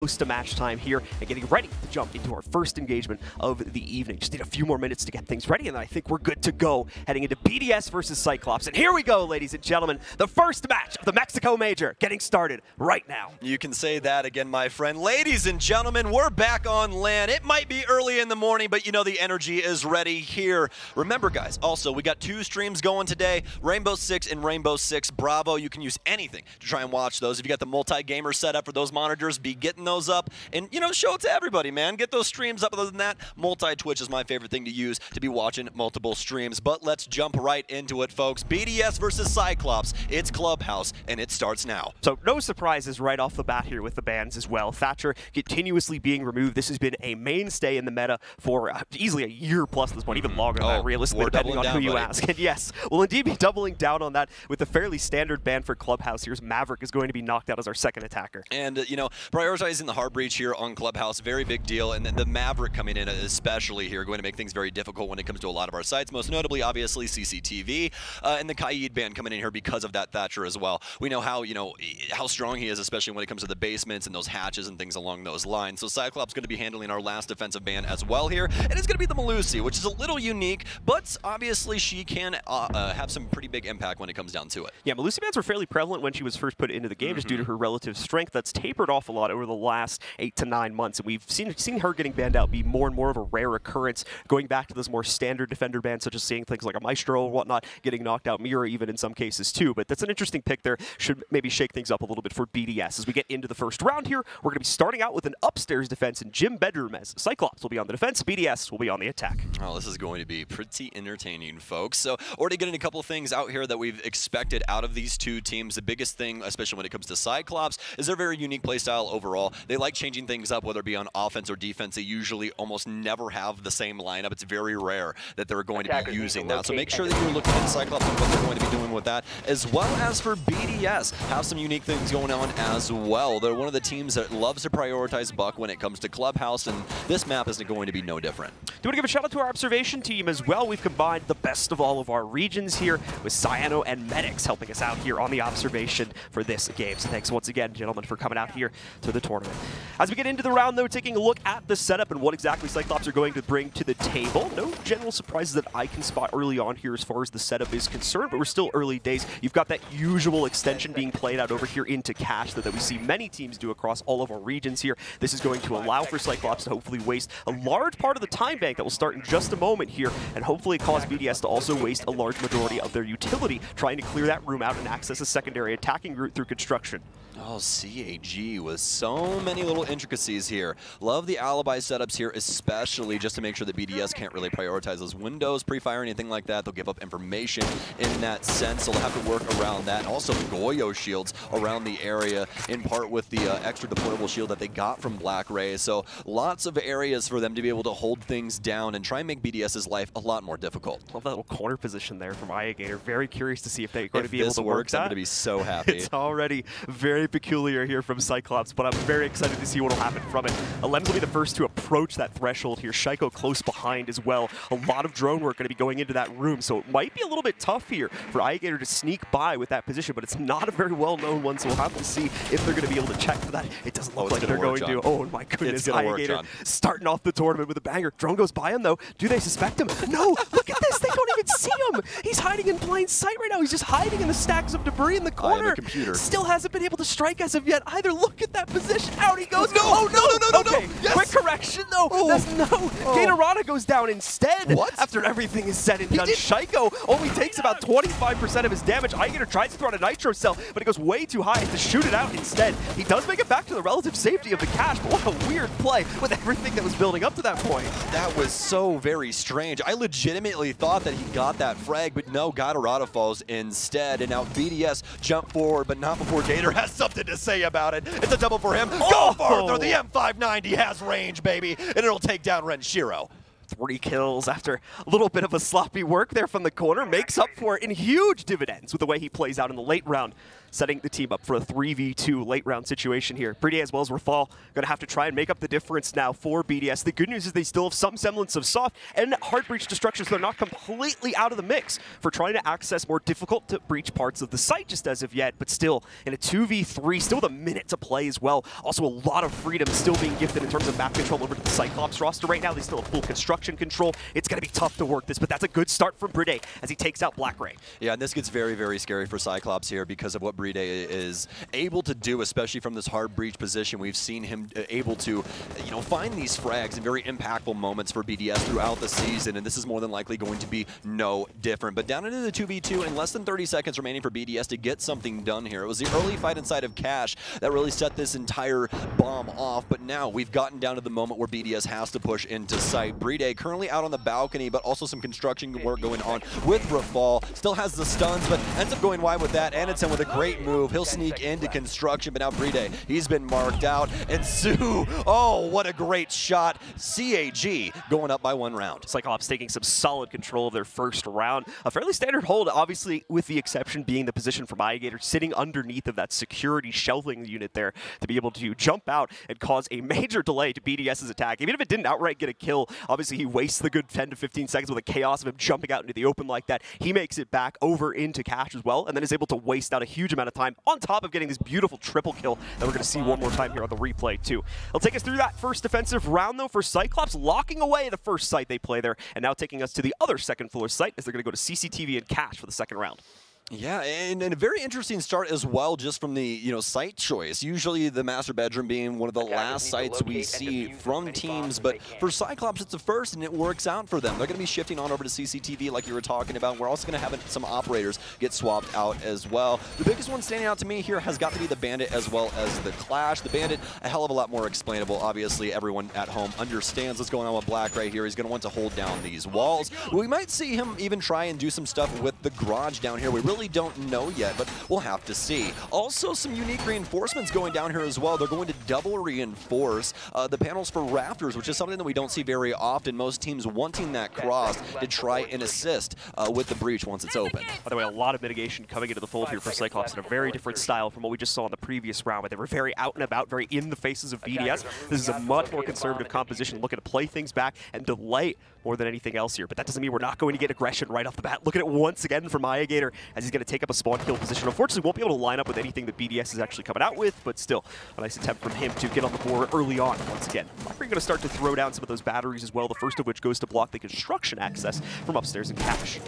close to match time here and getting ready to jump into our first engagement of the evening. Just need a few more minutes to get things ready, and then I think we're good to go heading into BDS versus CYCLOPS. And here we go, ladies and gentlemen, the first match of the Mexico Major getting started right now. You can say that again, my friend. Ladies and gentlemen, we're back on land. It might be early in the morning, but you know the energy is ready here. Remember, guys, also, we got 2 streams going today, Rainbow Six and Rainbow Six Bravo. You can use anything to try and watch those. If you got the multi-gamer set up for those monitors, be getting those up and, you know, show it to everybody, man. Get those streams up. Other than that, multi-Twitch is my favorite thing to use to be watching multiple streams. But let's jump right into it, folks. BDS versus CYCLOPS. It's Clubhouse, and it starts now. So no surprises right off the bat here with the bans as well. Thatcher continuously being removed. This has been a mainstay in the meta for easily a year plus at this point, even longer than that, realistically, depending on who you ask. And yes, we'll indeed be doubling down on that with a fairly standard ban for Clubhouse. Here's Maverick is going to be knocked out as our second attacker. And, you know, prioritizing the hard breach here on Clubhouse, very big deal. And then the Maverick coming in especially here, going to make things very difficult when it comes to a lot of our sites, most notably, obviously, CCTV, and the Kaid ban coming in here because of that Thatcher as well. We know how, you know, how strong he is, especially when it comes to the basements and those hatches and things along those lines. So CYCLOPS going to be handling our last defensive ban as well here. And it's going to be the Melusi, which is a little unique, but obviously she can have some pretty big impact when it comes down to it. Yeah, Melusi bans were fairly prevalent when she was first put into the game, just due to her relative strength. That's tapered off a lot over the last 8 to 9 months, and we've seen her getting banned out be more and more of a rare occurrence, going back to those more standard defender bans, such as seeing things like a Maestro or whatnot getting knocked out, Mira even in some cases too. But that's an interesting pick there. Should maybe shake things up a little bit for BDS. As we get into the first round here, we're going to be starting out with an upstairs defense in Gym Bedroom, as CYCLOPS will be on the defense, BDS will be on the attack. Oh, this is going to be pretty entertaining, folks. So already getting a couple of things out here that we've expected out of these two teams. The biggest thing, especially when it comes to CYCLOPS, is their very unique playstyle overall. They like changing things up, whether it be on offense or defense. They usually almost never have the same lineup. It's very rare that they're going to be using that. So make sure that you're looking at CYCLOPS and what they're going to be doing with that. As well as for BDS, have some unique things going on as well. They're one of the teams that loves to prioritize Buck when it comes to Clubhouse, and this map isn't going to be no different. Do want to give a shout out to our observation team as well. We've combined the best of all of our regions here with Cyano and Medics helping us out here on the observation for this game. So thanks once again, gentlemen, for coming out here to the tournament. As we get into the round, though, taking a look at the setup and what exactly CYCLOPS are going to bring to the table. No general surprises that I can spot early on here as far as the setup is concerned, but we're still early days. You've got that usual extension being played out over here into Cache that we see many teams do across all of our regions here. This is going to allow for CYCLOPS to hopefully waste a large part of the time bank that will start in just a moment here, and hopefully cause BDS to also waste a large majority of their utility trying to clear that room out and access a secondary attacking route through construction. Oh, CAG with so many little intricacies here. Love the alibi setups here, especially just to make sure that BDS can't really prioritize those windows, pre-fire, anything like that. They'll give up information in that sense, so they'll have to work around that. And also Goyo shields around the area, in part with the extra deployable shield that they got from BlackRay. So lots of areas for them to be able to hold things down and try and make BDS's life a lot more difficult. Love that little corner position there from Ayagator. Very curious to see if they're going to be able to work that. I'm going to be so happy. It's already very peculiar here from CYCLOPS, but I'm very excited to see what will happen from it. Elemzje will be the first to approach that threshold here. Shaiiko close behind as well. A lot of drone work going to be going into that room, so it might be a little bit tough here for Ayagator to sneak by with that position, but it's not a very well-known one, so we'll have to see if they're going to be able to check for that. It doesn't look like they're going to. Oh my goodness, Ayagator starting off the tournament with a banger. Drone goes by him though. Do they suspect him? No, look at this. They don't even see him. He's hiding in plain sight right now. He's just hiding in the stacks of debris in the corner. Still hasn't been able to strike as of yet either. Look at that position. Out he goes. No, oh, no. Okay, Yes. quick correction though. That's no. Gatorada goes down instead. What? After everything is said and done. Shaiiko only takes about 25% of his damage. Ayagator tries to throw out a Nitro Cell, but it goes way too high to shoot it out instead. He does make it back to the relative safety of the Cache, but what a weird play with everything that was building up to that point. That was so very strange. I legitimately thought that he got that frag, but no, Gatorada falls instead. And now BDS jump forward, but not before Gator has something to say about it. It's a double for him. Go further. The M590 has range, baby, and it'll take down Renshiro. 3 kills after a little bit of a sloppy work there from the corner, makes up for it in huge dividends with the way he plays out in the late round. setting the team up for a 3v2 late round situation here. BriD as well as RaFaL going to have to try and make up the difference now for BDS. The good news is they still have some semblance of soft and hard breach destruction, so they're not completely out of the mix for trying to access more difficult to breach parts of the site just as of yet, but still in a 2v3, still with a minute to play as well. Also a lot of freedom still being gifted in terms of map control over to the CYCLOPS roster right now. They still have full construction control. It's going to be tough to work this, but that's a good start from BriD as he takes out BlackRay. Yeah, and this gets very, very scary for CYCLOPS here because of what BriD is able to do, especially from this hard breach position. We've seen him able to, find these frags in very impactful moments for BDS throughout the season, and this is more than likely going to be no different. But down into the 2v2 and less than 30 seconds remaining for BDS to get something done here. It was the early fight inside of CAG that really set this entire bomb off, but now we've gotten down to the moment where BDS has to push into sight. BriD currently out on the balcony, but also some construction work going on with RaFaL. Still has the stuns, but ends up going wide with that. Anitun with a great move. He'll sneak into construction, but now BriD, he's been marked out. And Su, oh, what a great shot. CAG going up by 1 round. CYCLOPS taking some solid control of their first round. A fairly standard hold, obviously, with the exception being the position from Ayagator sitting underneath of that security shelving unit there to be able to jump out and cause a major delay to BDS's attack. Even if it didn't outright get a kill, obviously he wastes the good 10 to 15 seconds with the chaos of him jumping out into the open like that. He makes it back over into CAG as well, and then is able to waste out a huge amount of time on top of getting this beautiful triple kill that we're going to see one more time here on the replay too. It'll take us through that first defensive round though for CYCLOPS, locking away the first site they play there, and now taking us to the other second floor site as they're going to go to CCTV and CAG for the second round. Yeah, and a very interesting start as well just from the, site choice. Usually the master bedroom being one of the last sites we see from teams, but for CYCLOPS it's the first and it works out for them. They're going to be shifting on over to CCTV like you were talking about. We're also going to have some operators get swapped out as well. The biggest one standing out to me here has got to be the Bandit as well as the Clash. The Bandit, a hell of a lot more explainable. Obviously, everyone at home understands what's going on with BlackRay here. He's going to want to hold down these walls. We might see him even try and do some stuff with the garage down here. We really don't know yet, but we'll have to see. Also, some unique reinforcements going down here as well. They're going to double reinforce the panels for rafters, which is something that we don't see very often. Most teams wanting that cross to try and assist with the breach once it's open. By the way, a lot of mitigation coming into the fold here for CYCLOPS in a very different style from what we just saw in the previous round, where they were very out and about, very in the faces of BDS. This is a much more conservative composition, looking to play things back and delay more than anything else here. But that doesn't mean we're not going to get aggression right off the bat. Look at it once again from Ayagator as he's going to take up a spawn kill position. Unfortunately, won't be able to line up with anything that BDS is actually coming out with, but still a nice attempt from him to get on the board early on once again. BlackRay going to start to throw down some of those batteries as well, the first of which goes to block the construction access from upstairs in CAG.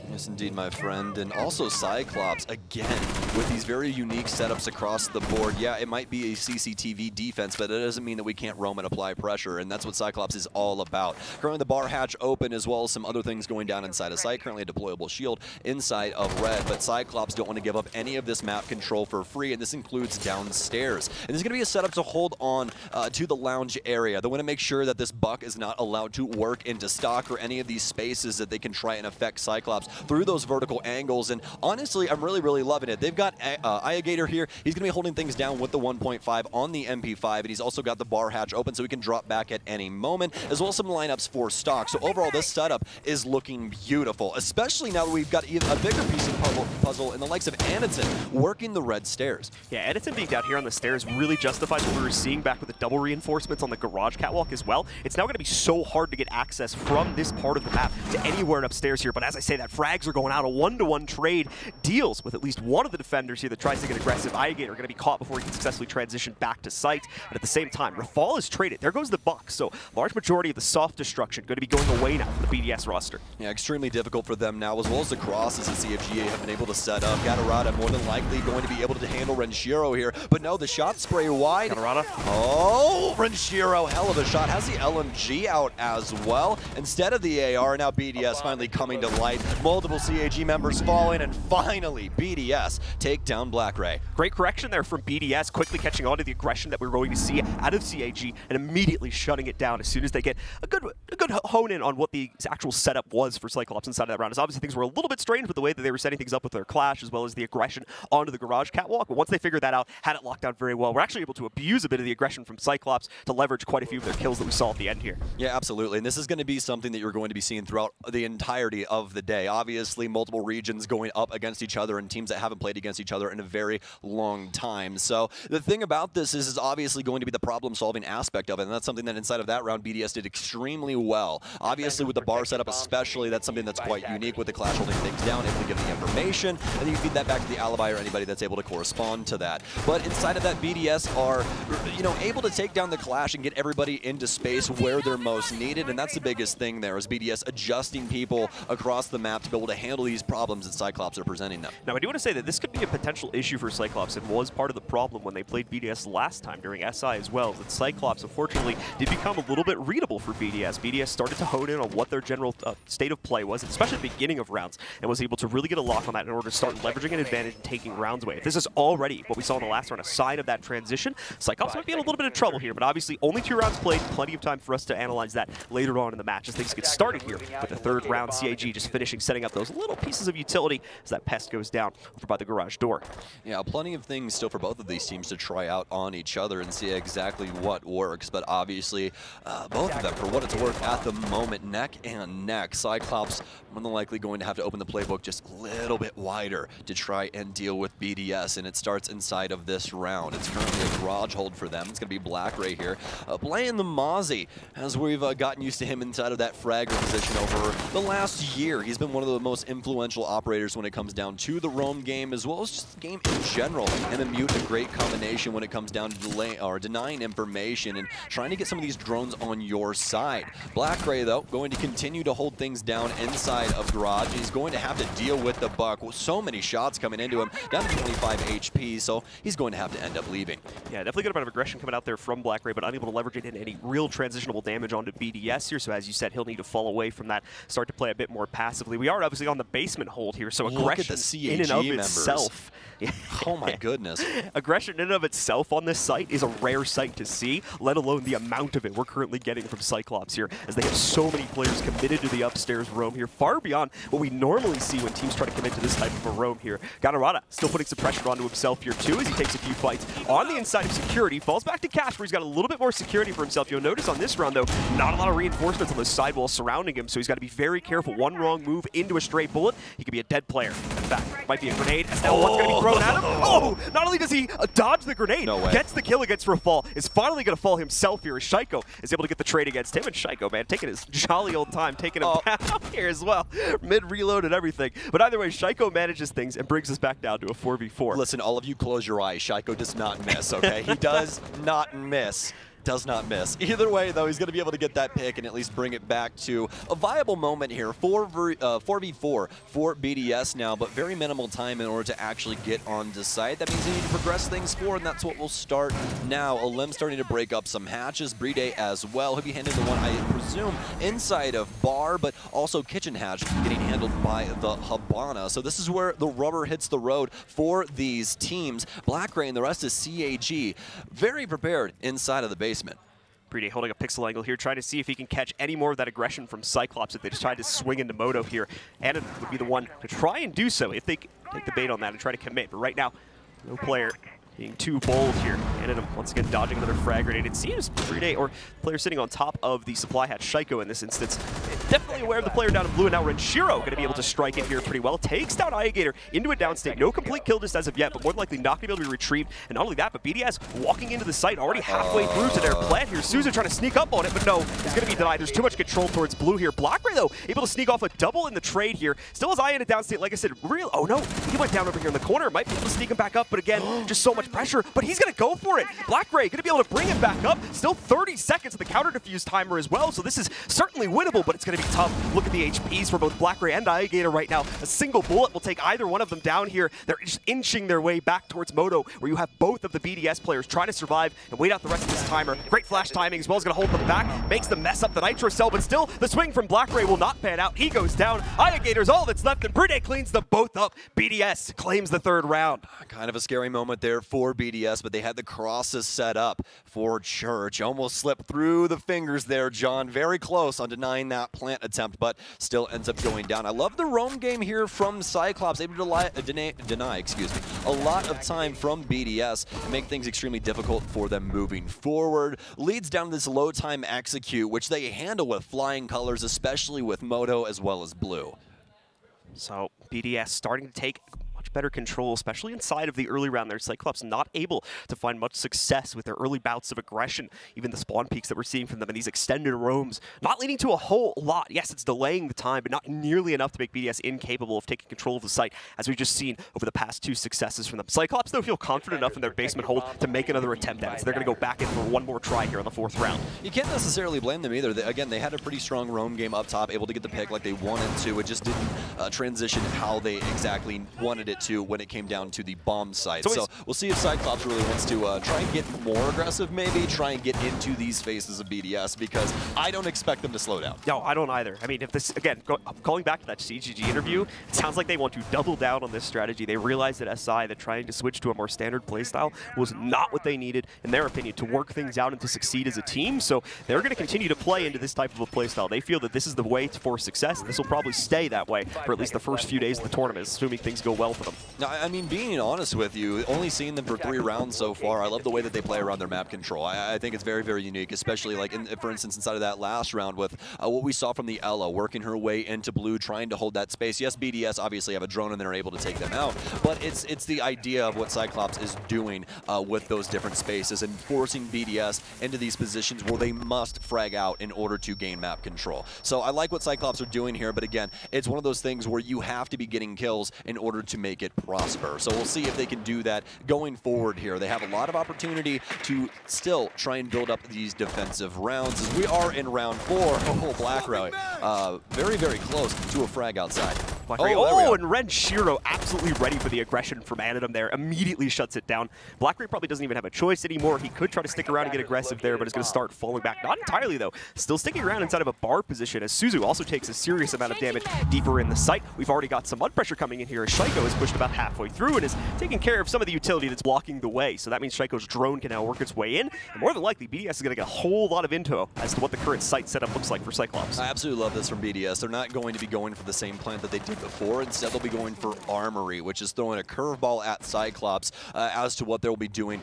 Yes, indeed, my friend. And also CYCLOPS, again, with these very unique setups across the board. Yeah, it might be a CCTV defense, but it doesn't mean that we can't roam and apply pressure, and that's what CYCLOPS is all about. Currently, the bar hatch open, as well as some other things going down inside of site. Currently, a deployable shield inside of red, but CYCLOPS don't want to give up any of this map control for free, and this includes downstairs. And there's going to be a setup to hold on to the lounge area. They want to make sure that this buck is not allowed to work into stock or any of these spaces that they can try and affect CYCLOPS through those vertical angles. And honestly, I'm really, really loving it. They've got Ayagator here. He's going to be holding things down with the 1.5 on the MP5, and he's also got the bar hatch open so he can drop back at any moment, as well as some lineups for stock. So overall, this setup is looking beautiful, especially now that we've got a bigger piece of puzzle in the likes of Anitun working the red stairs. Yeah, Anitun being down here on the stairs really justifies what we were seeing back with the double reinforcements on the garage catwalk as well. It's now going to be so hard to get access from this part of the map to anywhere upstairs here, but as I say that, frags are going out. A one-to-one trade deals with at least one of the defenders here that tries to get aggressive. Ayagator going to be caught before he can successfully transition back to site, but at the same time, RaFaL is traded. There goes the buck, so large majority of the soft destruction going to be going away now from the BDS roster. Yeah, extremely difficult for them now, as well as the crosses that CFGA have been able to set up. Gatorada more than likely going to be able to handle Renshiro here, but no, the shot spray wide. Gatorada. Oh, Renshiro, hell of a shot. Has the LMG out as well. Instead of the AR, now BDS finally coming to light. Multiple CAG members falling, and finally BDS take down BlackRay. Great correction there from BDS, quickly catching on to the aggression that we're going to see out of CAG and immediately shutting it down as soon as they get a good hone in on what the actual setup was for CYCLOPS inside of that round. As obviously things were a little bit strange with the way that they were setting things up with their Clash as well as the aggression onto the garage catwalk, but once they figured that out, had it locked down very well. We're actually able to abuse a bit of the aggression from CYCLOPS to leverage quite a few of their kills that we saw at the end here. Yeah, absolutely, and this is going to be something that you're going to be seeing throughout the entirety of the day. Obviously, obviously multiple regions going up against each other and teams that haven't played against each other in a very long time. So the thing about this is obviously going to be the problem-solving aspect of it, and that's something that inside of that round BDS did extremely well. Obviously with the bar setup especially, that's something that's quite unique with the Clash holding things down, able to give the information, and then you feed that back to the Alibi or anybody that's able to correspond to that. But inside of that, BDS are, you know, able to take down the Clash and get everybody into space where they're most needed, and that's the biggest thing there, is BDS adjusting people across the map to be able to handle these problems that CYCLOPS are presenting them. Now, I do want to say that this could be a potential issue for CYCLOPS, and was part of the problem when they played BDS last time during SI as well, that CYCLOPS, unfortunately, did become a little bit readable for BDS. BDS started to hone in on what their general state of play was, especially at the beginning of rounds, and was able to really get a lock on that in order to start leveraging an advantage and taking rounds away. If this is already what we saw in the last round, a sign of that transition, CYCLOPS might be in a little bit of trouble here, but obviously only 2 rounds played, plenty of time for us to analyze that later on in the match as things get started here with the 3rd round. CAG just finishing setting up those little pieces of utility as that pest goes down over by the garage door. Yeah, plenty of things still for both of these teams to try out on each other and see exactly what works, but obviously both of them, for what it's worth at the moment, neck and neck. CYCLOPS more than likely going to have to open the playbook just a little bit wider to try and deal with BDS, and it starts inside of this round. It's currently a garage hold for them. It's going to be BlackRay here playing the Mozzie, as we've gotten used to him inside of that fragger position over the last year. He's been one of the most influential operators when it comes down to the roam game, as well as just the game in general, and the mute, a great combination when it comes down to denying information and trying to get some of these drones on your side. BlackRay, though, going to continue to hold things down inside of garage. He's going to have to deal with the buck with so many shots coming into him, down to 25 HP, so he's going to have to end up leaving. Yeah, definitely got a bit of aggression coming out there from BlackRay, but unable to leverage it in any real transitionable damage onto BDS here. So as you said, he'll need to fall away from that, start to play a bit more passively. We are obviously on the basement hold here, so aggression in and of itself. Oh my goodness. Aggression in and of itself on this site is a rare sight to see, let alone the amount of it we're currently getting from CYCLOPS here, as they have so many players committed to the upstairs roam here, far beyond what we normally see when teams try to commit to this type of a roam here. Gatorada still putting some pressure onto himself here too, as he takes a few fights on the inside of security, falls back to Cash, where he's got a little bit more security for himself. You'll notice on this round, though, not a lot of reinforcements on the sidewall surrounding him, so he's got to be very careful. One wrong move into a stray bullet, he could be a dead player. In fact, might be a grenade, as now one's going to be thrown at him. Oh, not only does he dodge the grenade, gets the kill against RaFaL, is finally going to fall himself here, as Shaiiko is able to get the trade against him, and Shaiiko, man, taking his jolly old time, taking him down here as well, mid-reload and everything. But either way, Shaiiko manages things and brings us back down to a 4v4. Listen, all of you close your eyes. Shaiiko does not miss, okay? He does not miss. Does not miss. Either way, though, he's going to be able to get that pick and at least bring it back to a viable moment here. 4v4 for BDS now, but very minimal time in order to actually get onto site. That means they need to progress things forward, and that's what will start now. Elim starting to break up some hatches. BriD.BDS as well. He'll be handed the one, I presume, inside of bar, but also kitchen hatch getting handled by the Habana. So this is where the rubber hits the road for these teams. BlackRay and the rest of CAG very prepared inside of the base. BriD.BDS holding a pixel angle here, trying to see if he can catch any more of that aggression from CYCLOPS if they just tried to swing into Moto here. Anitun would be the one to try and do so if they take the bait on that and try to commit. But right now, no player being too bold here. Anitun once again dodging another frag grenade. It seems BriD.BDS, or player sitting on top of the supply hatch, Shaiiko in this instance, definitely aware of the player down in blue, and now Renshiro going to be able to strike it here pretty well. Takes down Ayagator into a downstate. No complete kill just as of yet, but more than likely not going to be able to be retrieved. And not only that, but BDS walking into the site already halfway through to their plant here. SuzuC trying to sneak up on it, but no, he's going to be denied. There's too much control towards blue here. BlackRay, though, able to sneak off a double in the trade here. Still has Aya in a downstate, like I said. Oh no, he went down over here in the corner. Might be able to sneak him back up, but again, just so much pressure. But he's going to go for it. BlackRay going to be able to bring him back up. Still 30 seconds of the counter defuse timer as well, so this is certainly winnable, but it's going to be tough. Look at the HPs for both BlackRay and Ayagator right now. A single bullet will take either one of them down here. They're just inching their way back towards Moto, where you have both of the BDS players trying to survive and wait out the rest of this timer. Great flash timing as well, is going to hold them back. Makes them mess up the Nitro cell, but still, the swing from BlackRay will not pan out. He goes down. Ayagator's all that's left, and BriD.BDS cleans them both up. BDS claims the 3rd round. Kind of a scary moment there for BDS, but they had the crosses set up for Church. Almost slipped through the fingers there, John. Very close on denying that plant attempt, but still ends up going down. I love the roam game here from CYCLOPS, able to deny a lot of time from BDS and make things extremely difficult for them moving forward. Leads down this low time execute, which they handle with flying colors, especially with Moto as well as blue. So BDS starting to take much better control, especially inside of the early round there. CYCLOPS not able to find much success with their early bouts of aggression. Even the spawn peaks that we're seeing from them and these extended roams, not leading to a whole lot. Yes, it's delaying the time, but not nearly enough to make BDS incapable of taking control of the site, as we've just seen over the past 2 successes from them. CYCLOPS, though, feel confident enough in their basement hold to make another attempt at it, so they're going to go back in for one more try here on the 4th round. You can't necessarily blame them either. Again, they had a pretty strong roam game up top, able to get the pick like they wanted to. It just didn't transition how they exactly wanted it to when it came down to the bomb site. So we'll see if CYCLOPS really wants to try and get more aggressive, maybe try and get into these phases of BDS, because I don't expect them to slow down. No, I don't either. I mean, if this, again, calling back to that CGG interview, it sounds like they want to double down on this strategy. They realized at SI that trying to switch to a more standard playstyle was not what they needed, in their opinion, to work things out and to succeed as a team. So they're going to continue to play into this type of a playstyle. They feel that this is the way for success, and this will probably stay that way for at least the first few days of the tournament, assuming things go well for them. Now, I mean, being honest with you, only seeing them for 3 rounds so far, I love the way that they play around their map control. I think it's very, very unique, especially like, for instance, inside of that last round with what we saw from the Ella, working her way into blue, trying to hold that space. Yes, BDS obviously have a drone and they're able to take them out, but it's the idea of what CYCLOPS is doing with those different spaces and forcing BDS into these positions where they must frag out in order to gain map control. So I like what CYCLOPS are doing here, but again, it's one of those things where you have to be getting kills in order to make it prosper. So we'll see if they can do that going forward here. They have a lot of opportunity to still try and build up these defensive rounds, as we are in round 4. Oh, BlackRay, very, very close to a frag outside. Oh, and Renshiro absolutely ready for the aggression from Anitun there. Immediately shuts it down. BlackRay probably doesn't even have a choice anymore. He could try to stick around and get aggressive there, but is going to start falling back. Not entirely, though. Still sticking around inside of a bar position, as Suzu also takes a serious amount of damage deeper in the site. We've already got some mud pressure coming in here, as Shaiiko is pushed about halfway through and is taking care of some of the utility that's blocking the way. So that means Shaiiko's drone can now work its way in. And more than likely, BDS is going to get a whole lot of info as to what the current site setup looks like for CYCLOPS. I absolutely love this from BDS. They're not going to be going for the same plant that they did before. Instead, they'll be going for Armory, which is throwing a curveball at CYCLOPS as to what they'll be doing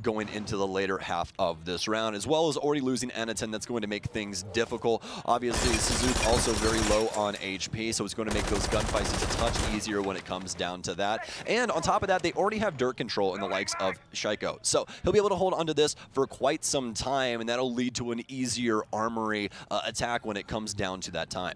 going into the later half of this round, as well as already losing Anitun. That's going to make things difficult. Obviously, SuzuC also very low on HP, so it's going to make those gunfights just a touch easier when it comes down to that. And on top of that, they already have dirt control in the likes of Shaiiko. So he'll be able to hold onto this for quite some time, and that'll lead to an easier Armory attack when it comes down to that time.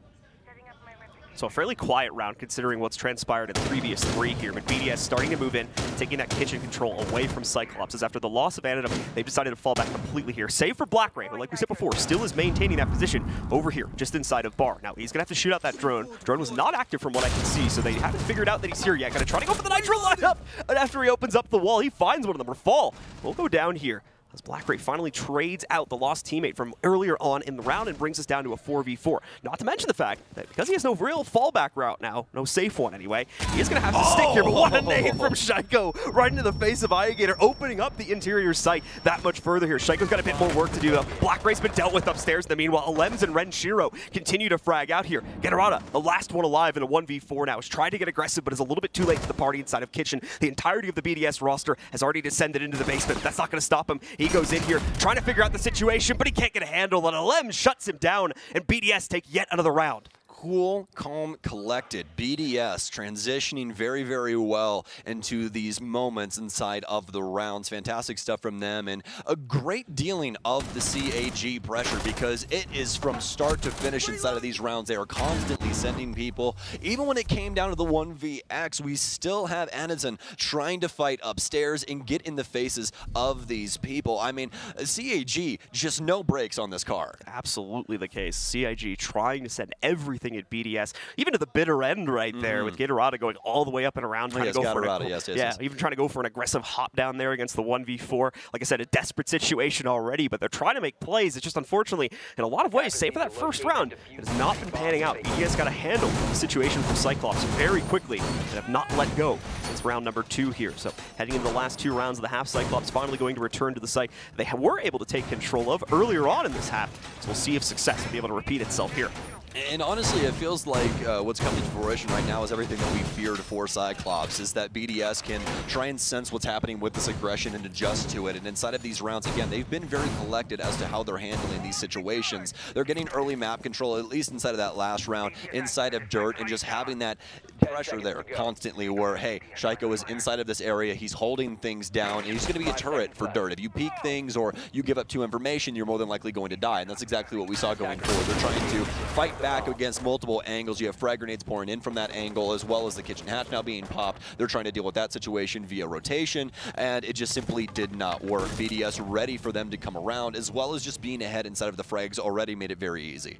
So a fairly quiet round considering what's transpired in the previous 3 here, but BDS starting to move in, taking that kitchen control away from CYCLOPS, as after the loss of Anitun, they've decided to fall back completely here, save for BlackRay, but like we said before, still is maintaining that position over here, just inside of bar. Now he's going to have to shoot out that drone. Drone was not active from what I can see, so they haven't figured out that he's here yet. Going to try to go for the nitro lineup, and after he opens up the wall, he finds one of them. RaFaLe will go down here, as BlackRay finally trades out the lost teammate from earlier on in the round and brings us down to a 4v4. Not to mention the fact that because he has no real fallback route now, no safe one anyway, he is going to have to stick here. But what a nade from Shaiiko right into the face of Ayagator, opening up the interior site that much further here. Shaiiko's got a bit more work to do though. BlackRay's been dealt with upstairs in the meanwhile. Elemzje and Renshiro continue to frag out here. Gatorada, the last one alive in a 1v4 now, is trying to get aggressive but is a little bit too late for the party inside of kitchen. The entirety of the BDS roster has already descended into the basement. That's not going to stop him. He goes in here trying to figure out the situation, but he can't get a handle, and Elemzje shuts him down, and BDS take yet another round. Cool, calm, collected. BDS transitioning very, very well into these moments inside of the rounds. Fantastic stuff from them, and a great dealing of the CAG pressure, because it is from start to finish inside of these rounds. They are constantly sending people. Even when it came down to the 1vX, we still have Anitun trying to fight upstairs and get in the faces of these people. I mean, CAG, just no brakes on this car. Absolutely the case. CIG trying to send everything at BDS, even to the bitter end right there, with Gatorada going all the way up and around, trying to go for yes. Even trying to go for an aggressive hop down there against the 1v4. Like I said, a desperate situation already, but they're trying to make plays. It's just unfortunately, in a lot of ways, save for that first round, it has not been panning out. BDS got to handle the situation for CYCLOPS very quickly and have not let go since round number 2 here. So heading into the last 2 rounds of the half, CYCLOPS finally going to return to the site they were able to take control of earlier on in this half. So we'll see if success will be able to repeat itself here. And honestly, it feels like what's coming to fruition right now is everything that we feared for CYCLOPS, is that BDS can try and sense what's happening with this aggression and adjust to it. And inside of these rounds, again, they've been very collected as to how they're handling these situations. They're getting early map control, at least inside of that last round, inside of dirt, and just having that pressure there constantly where, hey, Shaiiko is inside of this area, he's holding things down, and he's going to be a turret for dirt. If you peek things or you give up too information, you're more than likely going to die, and that's exactly what we saw going forward. They're trying to fight back against multiple angles. You have frag grenades pouring in from that angle, as well as the kitchen hatch now being popped. They're trying to deal with that situation via rotation, and it just simply did not work. BDS ready for them to come around, as well as just being ahead inside of the frags already made it very easy.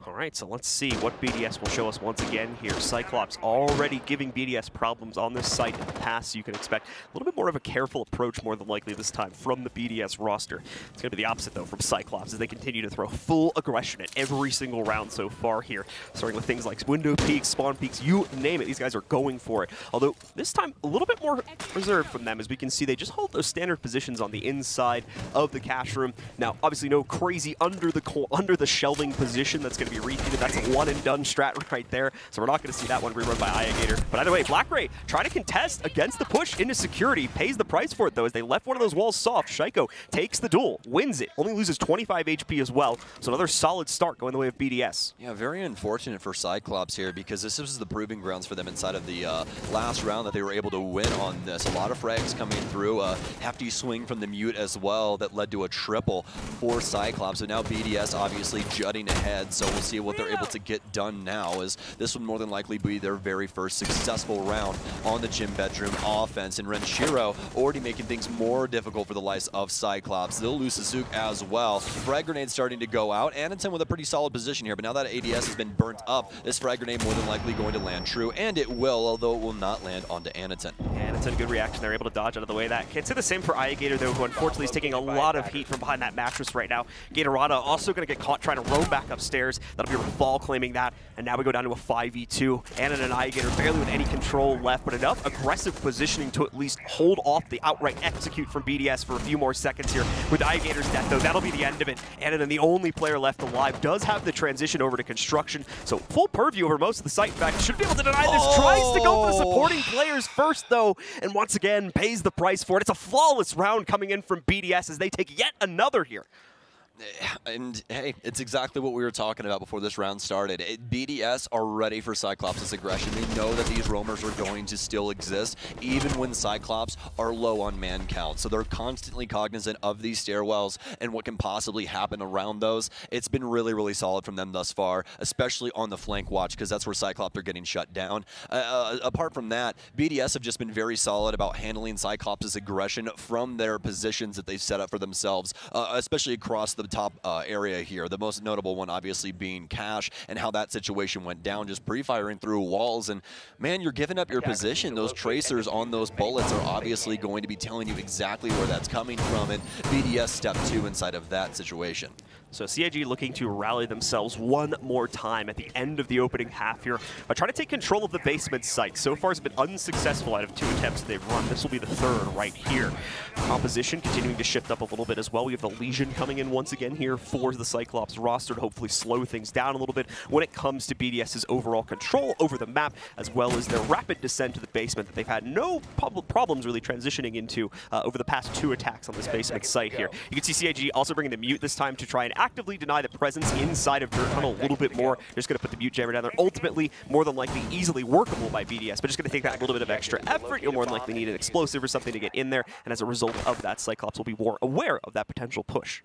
All right, so let's see what BDS will show us once again here. CYCLOPS already giving BDS problems on this site in the past, so you can expect a little bit more of a careful approach more than likely this time from the BDS roster. It's going to be the opposite, though, from CYCLOPS as they continue to throw full aggression at every single round so far here, starting with things like window peaks, spawn peaks, you name it. These guys are going for it. Although this time a little bit more reserved from them, as we can see they just hold those standard positions on the inside of the cash room. Now, obviously no crazy under the shelving position that's going to be repeated. That's a one-and-done strat right there, so we're not going to see that one rerun by Ayagator. But either way, BlackRay trying to contest against the push into security, pays the price for it, though, as they left one of those walls soft. Shaiiko takes the duel, wins it, only loses 25 HP as well, so another solid start going the way of BDS. Yeah, very unfortunate for CYCLOPS here, because this was the proving grounds for them inside of the last round that they were able to win on this. A lot of frags coming through, a hefty swing from the mute as well that led to a triple for CYCLOPS. So now BDS obviously jutting ahead, so we'll see what they're able to get done now, as this would more than likely be their very first successful round on the gym bedroom offense. And Renshiro already making things more difficult for the likes of CYCLOPS. They'll lose SuzuC as well. Frag grenade starting to go out. Anitun with a pretty solid position here, but now that ADS has been burnt up, this frag grenade more than likely going to land true, and it will, although it will not land onto Anitun. Anitun, good reaction. They're able to dodge out of the way of that. Can't say the same for Ayagator, though, who unfortunately is taking a lot of heat from behind that mattress right now. Gatorada also going to get caught trying to roam back upstairs. That'll be RaFaLe claiming that, and now we go down to a 5v2. Anitun and Ayagator barely with any control left, but enough aggressive positioning to at least hold off the outright execute from BDS for a few more seconds here. With Ayagator's death, though, that'll be the end of it. Anitun, the only player left alive, does have the transition over to construction, so full purview over most of the site. In fact, should be able to deny this. Tries to go for the supporting players first, though, and once again pays the price for it. It's a flawless round coming in from BDS as they take yet another here. And hey, it's exactly what we were talking about before this round started. BDS are ready for CYCLOPS' aggression. They know that these roamers are going to still exist, even when CYCLOPS are low on man count. So they're constantly cognizant of these stairwells and what can possibly happen around those. It's been really, really solid from them thus far, especially on the flank watch, because that's where CYCLOPS are getting shut down. Apart from that, BDS have just been very solid about handling CYCLOPS' aggression from their positions that they've set up for themselves, especially across the top area here. The most notable one obviously being Cash, and how that situation went down, just pre-firing through walls. And man, you're giving up your position. Those tracers on those bullets are obviously going to be telling you exactly where that's coming from, and BDS step 2 inside of that situation. So CAG looking to rally themselves one more time at the end of the opening half here by trying to take control of the basement site. So far it's been unsuccessful out of 2 attempts they've run. This will be the 3rd right here. Composition continuing to shift up a little bit as well. We have the Legion coming in once again here for the CYCLOPS roster to hopefully slow things down a little bit when it comes to BDS's overall control over the map, as well as their rapid descent to the basement that they've had no problems really transitioning into over the past 2 attacks on this basement site here. You can see CAG also bringing the mute this time to try and actively deny the presence inside of Dirt Tunnel a little bit more. Just going to put the mute jammer down there. Ultimately, more than likely easily workable by BDS, but just going to take that little bit of extra effort. You'll more than likely need an explosive or something to get in there, and as a result of that, CYCLOPS will be more aware of that potential push.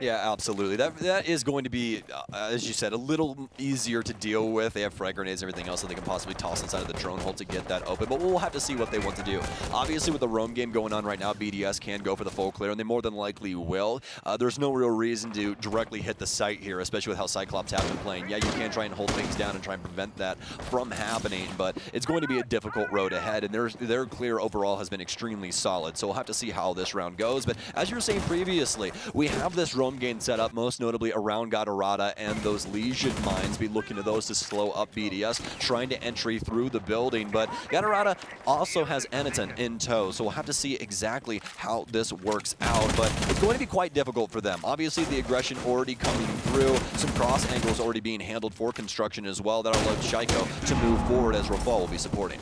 Yeah, absolutely. That is going to be, as you said, a little easier to deal with. They have frag grenades and everything else that they can possibly toss inside of the drone hole to get that open, but we'll have to see what they want to do. Obviously, with the roam game going on right now, BDS can go for the full clear, and they more than likely will. There's no real reason to directly hit the site here, especially with how CYCLOPS have been playing. Yeah, you can try and hold things down and try and prevent that from happening, but it's going to be a difficult road ahead, and their clear overall has been extremely solid, so we'll have to see how this round goes. But as you were saying previously, we have this roam game set up, most notably around Gatorada and those Legion mines, be looking to those to slow up BDS, trying to entry through the building. But Gatorada also has Anitun in tow, so we'll have to see exactly how this works out. But it's going to be quite difficult for them. Obviously, the aggression already coming through, some cross angles already being handled for construction as well. That'll allow Shaiiko to move forward as RaFaLe will be supporting.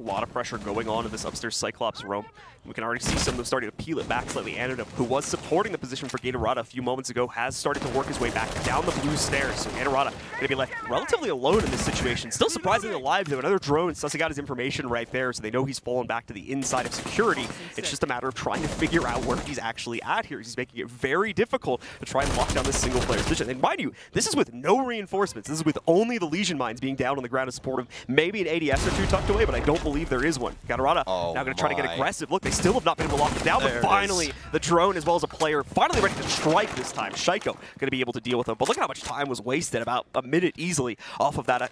A lot of pressure going on in this upstairs Cyclops roam. We can already see some of them starting to peel it back slightly. Anitun, who was supporting the position for Gatorada a few moments ago, has started to work his way back down the blue stairs. So Gatorada going to be left relatively alone in this situation. Still surprisingly alive, though. Another drone sussing out his information right there, so they know he's fallen back to the inside of security. It's just a matter of trying to figure out where he's actually at here. He's making it very difficult to try and lock down this single player position. And mind you, this is with no reinforcements. This is with only the Legion mines being down on the ground to support him. Maybe an ADS or two tucked away, but I don't believe there is one. Gatorada now going to try to get aggressive. Look, they still have not been able to lock it down, but finally the drone as well as a player finally ready to strike this time. Shaiiko going to be able to deal with him, but look at how much time was wasted, about a minute easily off of that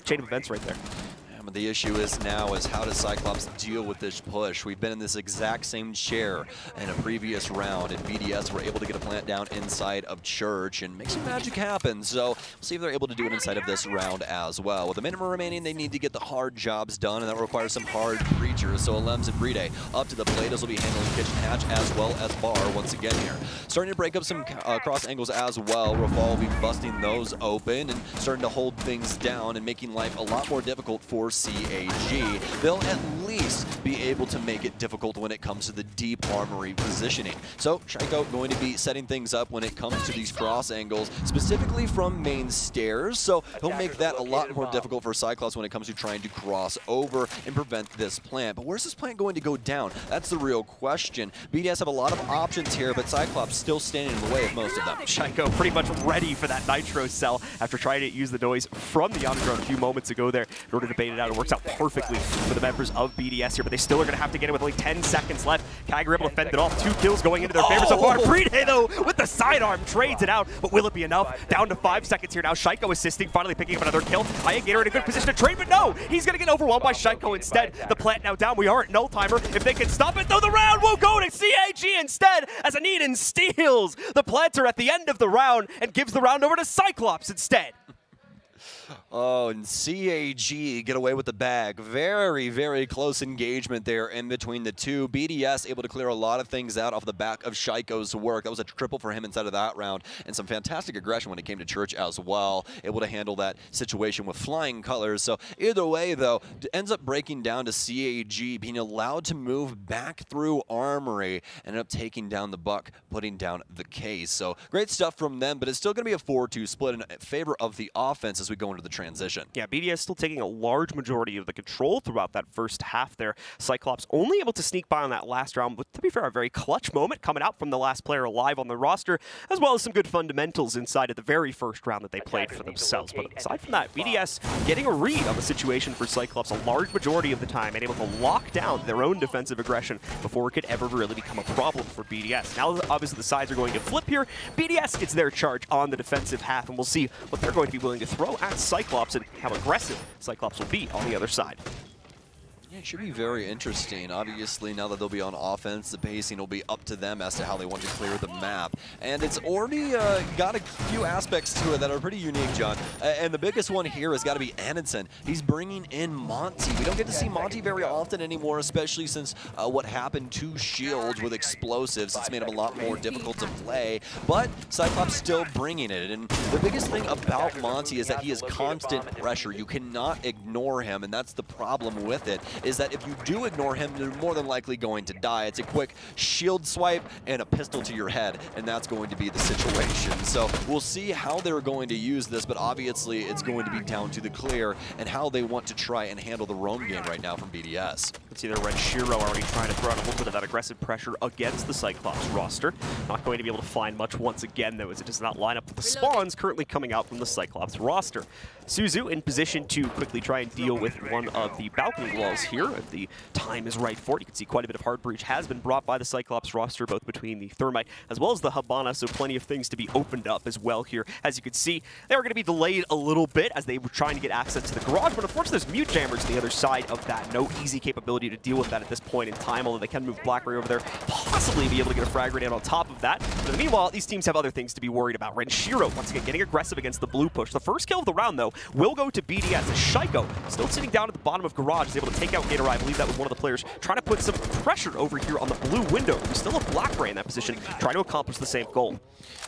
chain of events right there. But the issue is now how does Cyclops deal with this push? We've been in this exact same chair in a previous round, and BDS were able to get a plant down inside of Church and make some magic happen. So we'll see if they're able to do it inside of this round as well. With a minute remaining, they need to get the hard jobs done, and that requires some hard creatures. So Elemzje and BriD up to the plate as will be handling Kitchen Hatch as well as Bar once again here. Starting to break up some cross angles as well. RaFaLe will be busting those open and starting to hold things down and making life a lot more difficult for CAG. They'll at least be able to make it difficult when it comes to the deep armory positioning. So Shaiiko going to be setting things up when it comes to these cross angles, specifically from main stairs. So he'll make that a lot more difficult for Cyclops when it comes to trying to cross over and prevent this plant. But where's this plant going to go down? That's the real question. BDS have a lot of options here, but Cyclops still standing in the way of most of them. Shaiiko pretty much ready for that nitro cell after trying to use the noise from the underground a few moments ago there in order to bait it out. It works out perfectly for the members of BDS here, but they still are going to have to get it with only 10 seconds left. CAG are able to fend it off. 2 kills going into their favor so far. BriD, though, with the sidearm, trades it out, but will it be enough? Down to 5 seconds here now. Shaiiko assisting, finally picking up another kill. Ayagator in a good position to trade, but no! He's going to get overwhelmed by Shaiiko instead. The plant now down. We are at null timer. If they can stop it, though, the round will go to CAG instead as Anitun steals the planter at the end of the round and gives the round over to Cyclops instead. Oh, and CAG get away with the bag. Very, very close engagement there in between the two. BDS able to clear a lot of things out off the back of Shaiiko's work. That was a triple for him inside of that round, and some fantastic aggression when it came to Church as well. Able to handle that situation with flying colors. So either way, though, it ends up breaking down to CAG being allowed to move back through Armory, ended up taking down the Buck, putting down the case. So great stuff from them, but it's still going to be a 4-2 split in favor of the offense as we go into the transition. Yeah, BDS still taking a large majority of the control throughout that first half there. Cyclops only able to sneak by on that last round, but to be fair, a very clutch moment coming out from the last player alive on the roster, as well as some good fundamentals inside of the very first round that they played for themselves. But aside from that, BDS getting a read on the situation for Cyclops a large majority of the time and able to lock down their own defensive aggression before it could ever really become a problem for BDS. Now, obviously, the sides are going to flip here. BDS gets their charge on the defensive half, and we'll see what they're going to be willing to throw at Cyclops and how aggressive Cyclops will be on the other side. Yeah, it should be very interesting. Obviously, now that they'll be on offense, the pacing will be up to them as to how they want to clear the map. And it's already got a few aspects to it that are pretty unique, John. And the biggest one here has got to be Anitun. He's bringing in Monty. We don't get to see Monty very often anymore, especially since what happened to Shields with explosives. It's made him a lot more difficult to play. But Cyclops still bringing it. And the biggest thing about Monty is that he is constant pressure. You cannot ignore him, and that's the problem with it. Is that if you do ignore him, you're more than likely going to die. It's a quick shield swipe and a pistol to your head, and that's going to be the situation. So we'll see how they're going to use this, but obviously it's going to be down to the clear and how they want to try and handle the roam game right now from BDS. Let's see there, Renshiro already trying to throw out a little bit of that aggressive pressure against the Cyclops roster. Not going to be able to find much once again, though, as it does not line up with the spawns currently coming out from the Cyclops roster. Suzu in position to quickly try and deal with one of the balcony walls here if the time is right for it. You can see quite a bit of hard breach has been brought by the Cyclops roster, both between the Thermite as well as the Habana, so plenty of things to be opened up as well here. As you can see, they were going to be delayed a little bit as they were trying to get access to the garage, but unfortunately there's mute jammers on the other side of that. No easy capability to deal with that at this point in time, although they can move BlackRay over there, possibly be able to get a frag grenade on top of that. But meanwhile, these teams have other things to be worried about. Renshiro, once again, getting aggressive against the blue push. The first kill of the round, though, will go to BDS as Shaiiko, still sitting down at the bottom of garage, is able to take out gatorada. I believe that was one of the players trying to put some pressure over here on the blue window. We still have BlackRay in that position, trying to accomplish the same goal.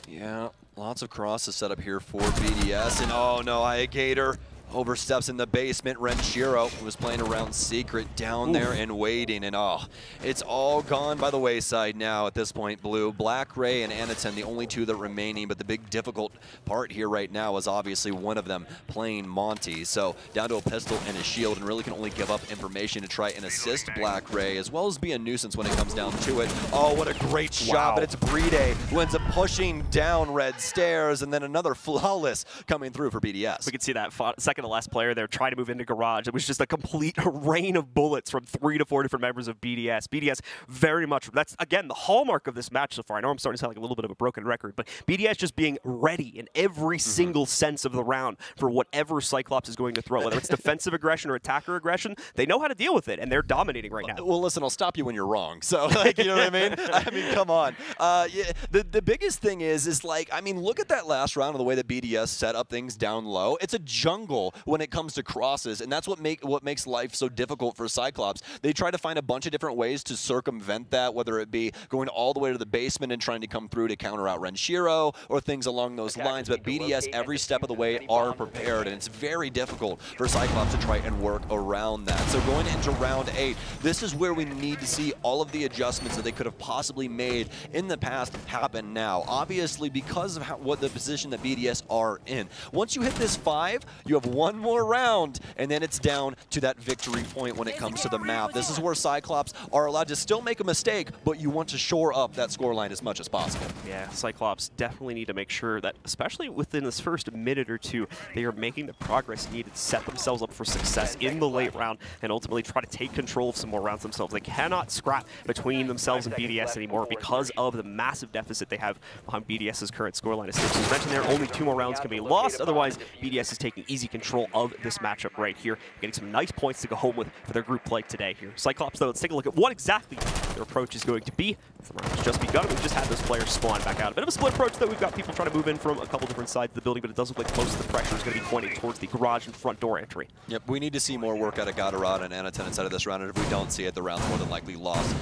Yeah, lots of crosses set up here for BDS, and oh no, Ayagator oversteps in the basement. Renshiro, who was playing around secret down there and waiting, and oh, it's all gone by the wayside now at this point, Blue. BlackRay and Anitun, the only two that are remaining, but the big difficult part here right now is obviously one of them playing Monty. So down to a pistol and a shield, and really can only give up information to try and assist BlackRay, as well as be a nuisance when it comes down to it. Oh, what a great shot, but it's BriD who ends up pushing down red stairs, and then another flawless coming through for BDS. We can see that second to last player there trying to move into garage. It was just a complete rain of bullets from 3 to 4 different members of BDS. BDS very much, that's again the hallmark of this match so far. I know I'm starting to sound like a little bit of a broken record, but BDS just being ready in every single sense of the round for whatever Cyclops is going to throw. Whether it's defensive aggression or attacker aggression, they know how to deal with it, and they're dominating right now. Well, listen, I'll stop you when you're wrong. So, like, you know what I mean? I mean, come on. Yeah, the biggest thing is like, I mean, look at that last round of the way that BDS set up things down low. It's a jungle when it comes to crosses, and that's what makes life so difficult for Cyclops. They try to find a bunch of different ways to circumvent that, whether it be going all the way to the basement and trying to come through to counter out Renshiro or things along those lines, but BDS every step of the way are prepared, and it's very difficult for Cyclops to try and work around that. So going into round 8, this is where we need to see all of the adjustments that they could have possibly made in the past happen now. Obviously, because of what the position that BDS are in. Once you hit this 5, you have one more round, and then it's down to that victory point when it comes to the map. This is where Cyclops are allowed to still make a mistake, but you want to shore up that scoreline as much as possible. Yeah, Cyclops definitely need to make sure that, especially within this first minute or two, they are making the progress needed to set themselves up for success in the late round and ultimately try to take control of some more rounds themselves. They cannot scrap between themselves and BDS anymore because of the massive deficit they have behind BDS's current scoreline. As you mentioned there, only 2 more rounds can be lost. Otherwise, BDS is taking easy control of this matchup right here, getting some nice points to go home with for their group play today here. Cyclops, though, let's take a look at what exactly their approach is going to be. The round has just begun. We've just had those players spawn back out. A bit of a split approach, though. We've got people trying to move in from a couple different sides of the building, but it does look like most of the pressure is going to be pointing towards the garage and front door entry. Yep, we need to see more work out of gatorada and Anitun inside of this round, and if we don't see it, the round's more than likely lost.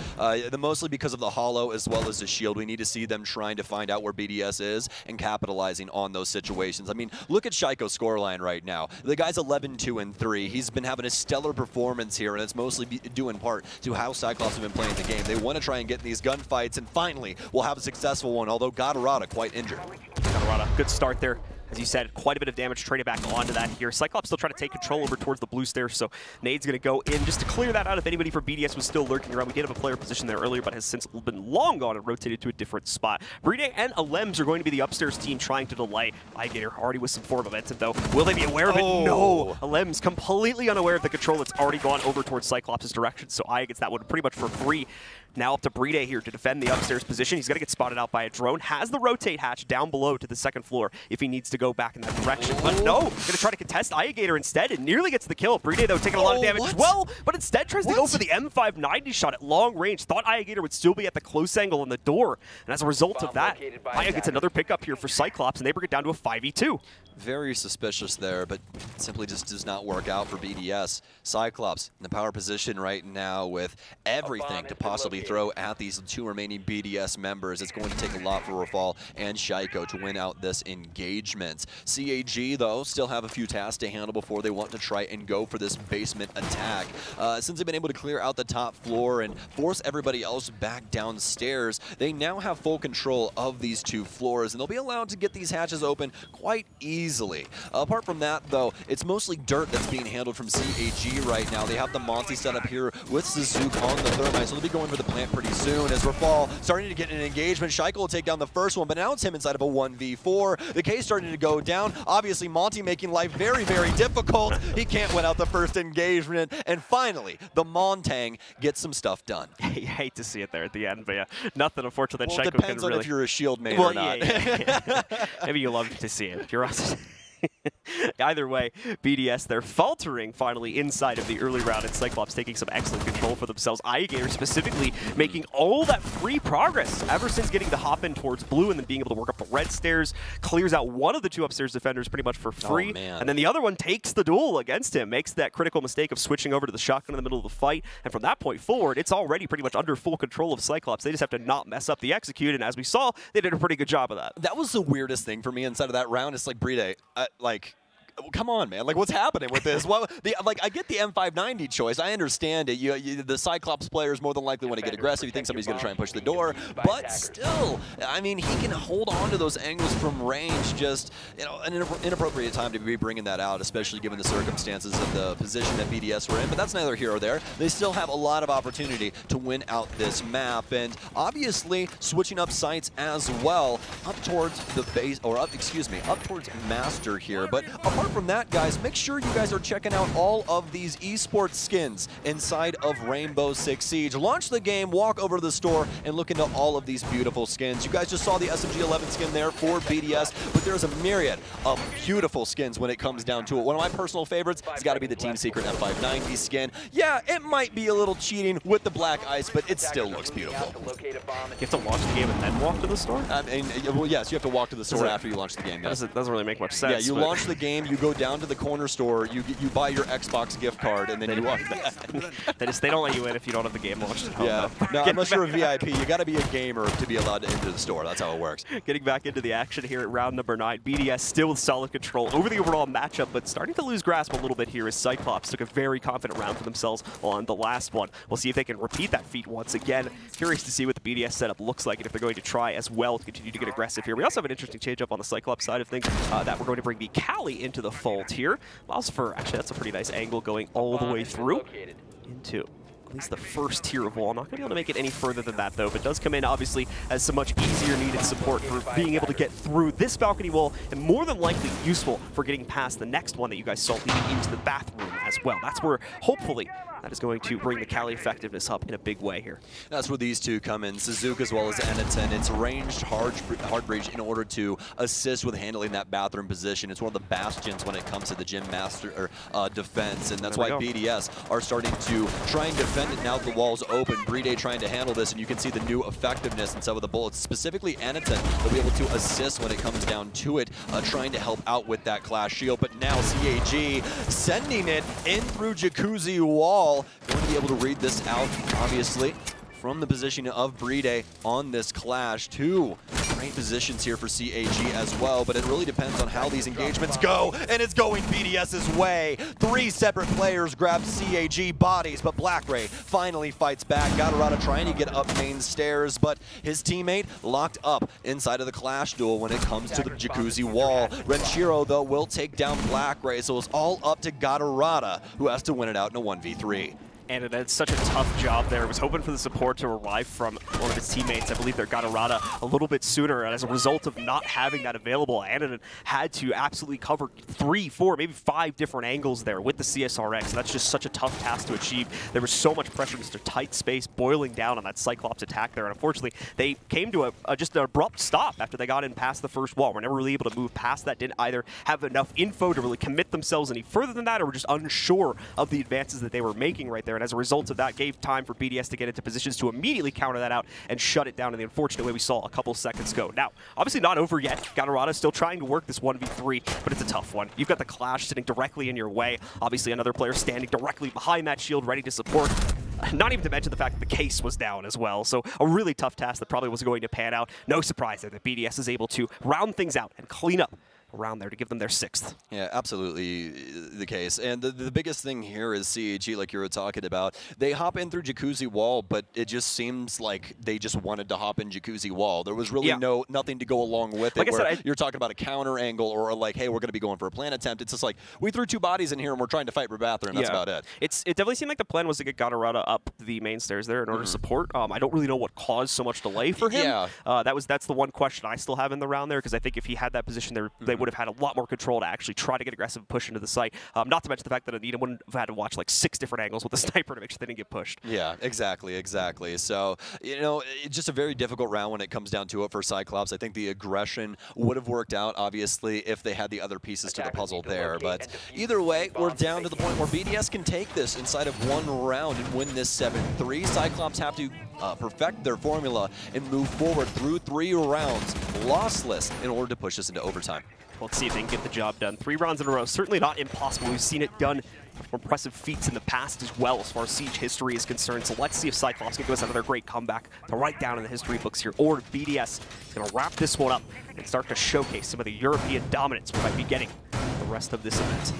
Mostly because of the hollow as well as the shield. We need to see them trying to find out where BDS is and capitalizing on those situations. I mean, look at Shaiiko's scoreline right now. The guy's 11-2-3. He's been having a stellar performance here, and it's mostly due in part to how Cyclops have been playing the game. They want to try and get in these gunfights, and finally we'll have a successful one, although gatorada quite injured. Gatorada, good start there. As you said, quite a bit of damage traded back onto that here. Cyclops still trying to take control over towards the blue stairs, so Nade's going to go in just to clear that out if anybody for BDS was still lurking around. We did have a player position there earlier, but has since been long gone and rotated to a different spot. BriD and Elemzje are going to be the upstairs team trying to delay. Ayagator already with some form of momentum, though. Will they be aware of it? No! Elemzje completely unaware of the control that's already gone over towards Cyclops' direction, so Aya gets that one pretty much for free. Now up to BriD here to defend the upstairs position. He's going to get spotted out by a drone. Has the rotate hatch down below to the second floor if he needs to go back in that direction. But no, going to try to contest Ayagator instead and nearly gets the kill. BriD, though, taking a lot of damage as well, but instead tries to go for the M590 shot at long range. Thought Ayagator would still be at the close angle on the door. And as a result of that, Aya gets another pickup here for Cyclops, and they bring it down to a 5v2. Very suspicious there, but simply just does not work out for BDS. Cyclops in the power position right now with everything to possibly throw at these 2 remaining BDS members. It's going to take a lot for RaFaL and Shaiiko to win out this engagement. CAG, though, still have a few tasks to handle before they want to try and go for this basement attack. Since they've been able to clear out the top floor and force everybody else back downstairs, they now have full control of these 2 floors, and they'll be allowed to get these hatches open quite easily easily. Apart from that, though, it's mostly dirt that's being handled from CAG right now. They have the Monty set up here with SuzuC on the thermite, so they'll be going for the plant pretty soon. As RaFaL starting to get an engagement, Shaiiko will take down the first one, but now it's him inside of a 1v4. The K's starting to go down. Obviously, Monty making life very, very difficult. He can't win out the first engagement. And finally, the Montang gets some stuff done. You hate to see it there at the end, but yeah, nothing unfortunate that Shaiiko Shaiiko depends can really... on if you're a shield main or not. Yeah. Maybe you love to see it. If you're also... Either way, BDS, they're faltering finally inside of the early round, and CYCLOPS taking some excellent control for themselves. Ayagator specifically making all that free progress ever since getting the hop in towards blue and then being able to work up the red stairs, clears out one of the two upstairs defenders pretty much for free, and then the other one takes the duel against him, makes that critical mistake of switching over to the shotgun in the middle of the fight, and from that point forward, it's already pretty much under full control of CYCLOPS. They just have to not mess up the execute, and as we saw, they did a pretty good job of that. That was the weirdest thing for me inside of that round. It's like, BriD.BDS, like, come on, man. Like, what's happening with this? Well, I get the M590 choice. I understand it. The CYCLOPS players more than likely want to get aggressive. You think somebody's going to try and push the door. But still, I mean, he can hold on to those angles from range. Just, you know, an inappropriate time to be bringing that out, especially given the circumstances of the position that BDS were in. But that's neither here or there. They still have a lot of opportunity to win out this map. And obviously, switching up sites as well, up towards the base, or up towards Master here. But apart from that, guys, make sure you guys are checking out all of these esports skins inside of Rainbow Six Siege. Launch the game, walk over to the store, and look into all of these beautiful skins. You guys just saw the SMG11 skin there for BDS, but there's a myriad of beautiful skins when it comes down to it. One of my personal favorites has got to be the Team Secret F590 skin. Yeah, it might be a little cheating with the black ice, but it still looks beautiful. You have to launch the game and then walk to the store? I mean, well, yes, you have to walk to the store after you launch the game. Yes. That doesn't really make much sense. Yeah, you launch the game, you go down to the corner store, you buy your Xbox gift card, and then you walk back. They don't let you in if you don't have the game launched at home. Yeah, no, unless you're a VIP, you got to be a gamer to be allowed to enter the store. That's how it works. Getting back into the action here at round number 9, BDS still with solid control over the overall matchup, but starting to lose grasp a little bit here as CYCLOPS took a very confident round for themselves on the last one. We'll see if they can repeat that feat once again. Curious to see what the BDS setup looks like and if they're going to try as well to continue to get aggressive here. We also have an interesting change up on the CYCLOPS side of things that we're going to bring the Cali into the fold here. Allows for, actually, that's a pretty nice angle going all the way through into at least the first tier of wall. Not going to be able to make it any further than that, though, but does come in, obviously, as some much easier needed support for being able to get through this balcony wall, and more than likely useful for getting past the next one that you guys saw leading into the bathroom as well. That's where, hopefully, that is going to bring the Cali effectiveness up in a big way here. That's where these two come in, SuzuC as well as Anitun. It's ranged hard breach in order to assist with handling that bathroom position. It's one of the bastions when it comes to the gym master defense, and that's why BDS are starting to try and defend it now that the wall's open. BriD.BDS trying to handle this, and you can see the new effectiveness in some of the bullets. Specifically, Anitun will be able to assist when it comes down to it, trying to help out with that clash shield. But now CAG sending it in through Jacuzzi wall. Going to be able to read this out, obviously, from the position of BriD.BDS on this clash. Two great positions here for CAG as well, but it really depends on how these engagements go, and it's going BDS's way. 3 separate players grab CAG bodies, but BlackRay finally fights back. Gatorada trying to get up main stairs, but his teammate locked up inside of the clash duel when it comes to the Jacuzzi wall. Renshiro, though, will take down BlackRay, so it's all up to Gatorada, who has to win it out in a 1v3. And it's such a tough job there. I was hoping for the support to arrive from one of his teammates. I believe they're Gatorada a little bit sooner, and as a result of not having that available, Anitun had to absolutely cover 3, 4, maybe 5 different angles there with the CSRX, and that's just such a tough task to achieve. There was so much pressure, just a tight space boiling down on that CYCLOPS attack there, and unfortunately, they came to just an abrupt stop after they got in past the first wall. We're never really able to move past that, didn't either have enough info to really commit themselves any further than that, or were just unsure of the advances that they were making right there. And as a result of that, gave time for BDS to get into positions to immediately counter that out and shut it down in the unfortunate way we saw a couple seconds ago. Now, obviously not over yet. Gatorada still trying to work this 1v3, but it's a tough one. You've got the clash sitting directly in your way. Obviously another player standing directly behind that shield, ready to support. Not even to mention the fact that the case was down as well. So a really tough task that probably wasn't going to pan out. No surprise there that BDS is able to round things out and clean up around there to give them their 6th. Yeah, absolutely the case. And the biggest thing here is CAG, like you were talking about. They hop in through Jacuzzi Wall, but it just seems like they just wanted to hop in Jacuzzi Wall. There was really nothing to go along with it. Like you're talking about a counter angle or like, hey, we're going to be going for a plant attempt. It's just like, we threw 2 bodies in here and we're trying to fight for bathroom, and that's about it. It definitely seemed like the plan was to get gatorada up the main stairs there in order to support. I don't really know what caused so much delay for him. Yeah. That's the one question I still have in the round there, because I think if he had that position there, they would have had a lot more control to actually try to get aggressive push into the site. Not to mention the fact that Anita wouldn't have had to watch like 6 different angles with the sniper to make sure they didn't get pushed. Yeah, exactly. So, you know, it's just a very difficult round when it comes down to it for CYCLOPS. I think the aggression would have worked out, obviously, if they had the other pieces to the puzzle there. But either way, we're down to the point where BDS can take this inside of 1 round and win this 7-3. CYCLOPS have to perfect their formula and move forward through 3 rounds lossless in order to push this into overtime. Let's see if they can get the job done. 3 rounds in a row, certainly not impossible. We've seen it done with impressive feats in the past as well as far as Siege history is concerned. So let's see if CYCLOPS can give us another great comeback to write down in the history books here, or BDS is going to wrap this one up and start to showcase some of the European dominance we might be getting the rest of this event.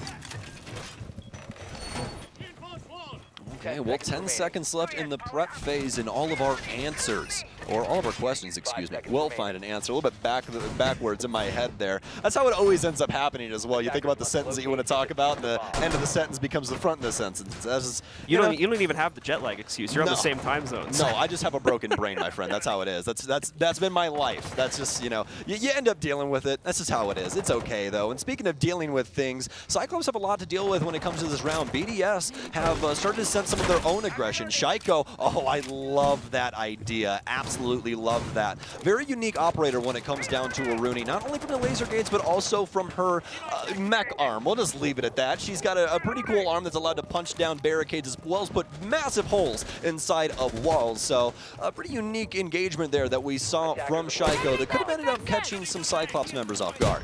Okay, well, 10 seconds left in the prep phase, and all of our answers, or all of our questions, excuse me, will find an answer. A little bit backwards in my head there. That's how it always ends up happening as well. You think about the sentence that you want to talk about, and the end of the sentence becomes the front of the sentence. That's just, you don't even have the jet lag excuse. You're on the same time zones. No, I just have a broken brain, my friend. That's how it is. That's been my life. That's just, you know, you end up dealing with it. That's just how it is. It's okay, though. And speaking of dealing with things, CYCLOPS have a lot to deal with when it comes to this round. BDS have started to sense some of their own aggression. Shaiiko, oh, I love that idea. Absolutely love that. Very unique operator when it comes down to Aruni, not only from the laser gates, but also from her mech arm. We'll just leave it at that. She's got a pretty cool arm that's allowed to punch down barricades as well as put massive holes inside of walls. So a pretty unique engagement there that we saw from Shaiiko that could have ended up catching some CYCLOPS members off guard.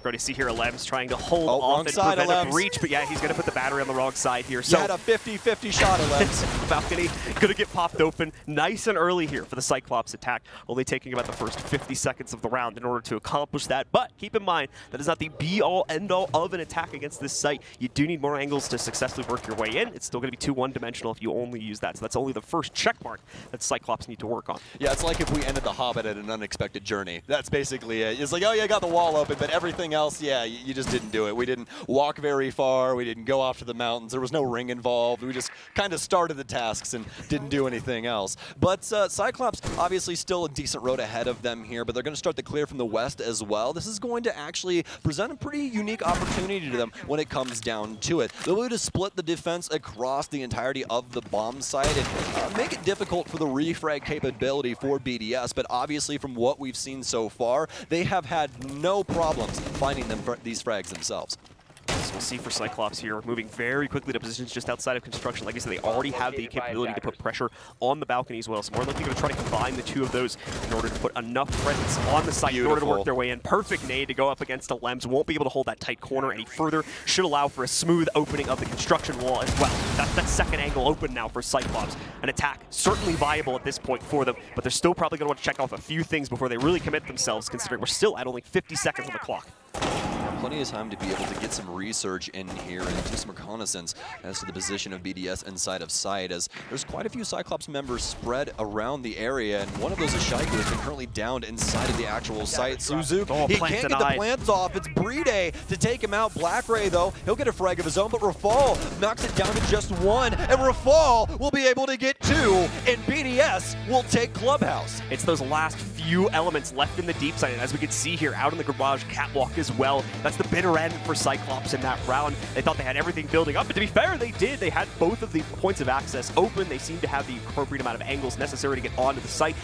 Great to see here Elemzje trying to hold off and prevent a breach, but yeah, he's going to put the battery on the wrong side here. So you had a 50-50 shot, Elemzje. Balcony going to get popped open nice and early here for the CYCLOPS attack, only taking about the first 50 seconds of the round in order to accomplish that. But keep in mind, that is not the be-all, end-all of an attack against this site. You do need more angles to successfully work your way in. It's still going to be 2 one-dimensional if you only use that. So that's only the first check mark that CYCLOPS need to work on. Yeah, it's like if we ended the Hobbit at an unexpected journey. That's basically it. It's like, oh, yeah, got the wall open, but everything else, yeah, you just didn't do it. We didn't walk very far. We didn't go off to the mountains. There was no ring involved. We just kind of started the tasks and didn't do anything else. But CYCLOPS obviously still a decent road ahead of them here, but they're going to start the clear from the west as well. This is going to actually present a pretty unique opportunity to them when it comes down to it. They'll be able to split the defense across the entirety of the bomb site and make it difficult for the refrag capability for BDS, but obviously from what we've seen so far, they have had no problems finding them these frags themselves. So we'll see for CYCLOPS here, moving very quickly to positions just outside of construction. Like I said, they already have the capability to put pressure on the balcony as well. So more likely going to try to combine the 2 of those in order to put enough presence on the site in order to work their way in. Perfect nade to go up against Elemzje. Won't be able to hold that tight corner any further. Should allow for a smooth opening of the construction wall as well. That's that second angle open now for CYCLOPS. An attack certainly viable at this point for them, but they're still probably going to want to check off a few things before they really commit themselves, considering we're still at only 50 seconds on the clock. Plenty of time to be able to get some research in here and do some reconnaissance as to the position of BDS inside of site, as there's quite a few CYCLOPS members spread around the area, and one of those is Shaiiko, who's been currently downed inside of the actual site. SuzuC, he can't get the plants off. It's BriD to take him out. BlackRay, though, he'll get a frag of his own, but RaFaLe knocks it down to just 1, and RaFaLe will be able to get 2, and BDS will take Clubhouse. It's those last few elements left in the deep side, and as we can see here, out in the garage catwalk as well, that's the bitter end for CYCLOPS in that round. They thought they had everything building up, but to be fair, they did. They had both of the points of access open. They seemed to have the appropriate amount of angles necessary to get onto the site.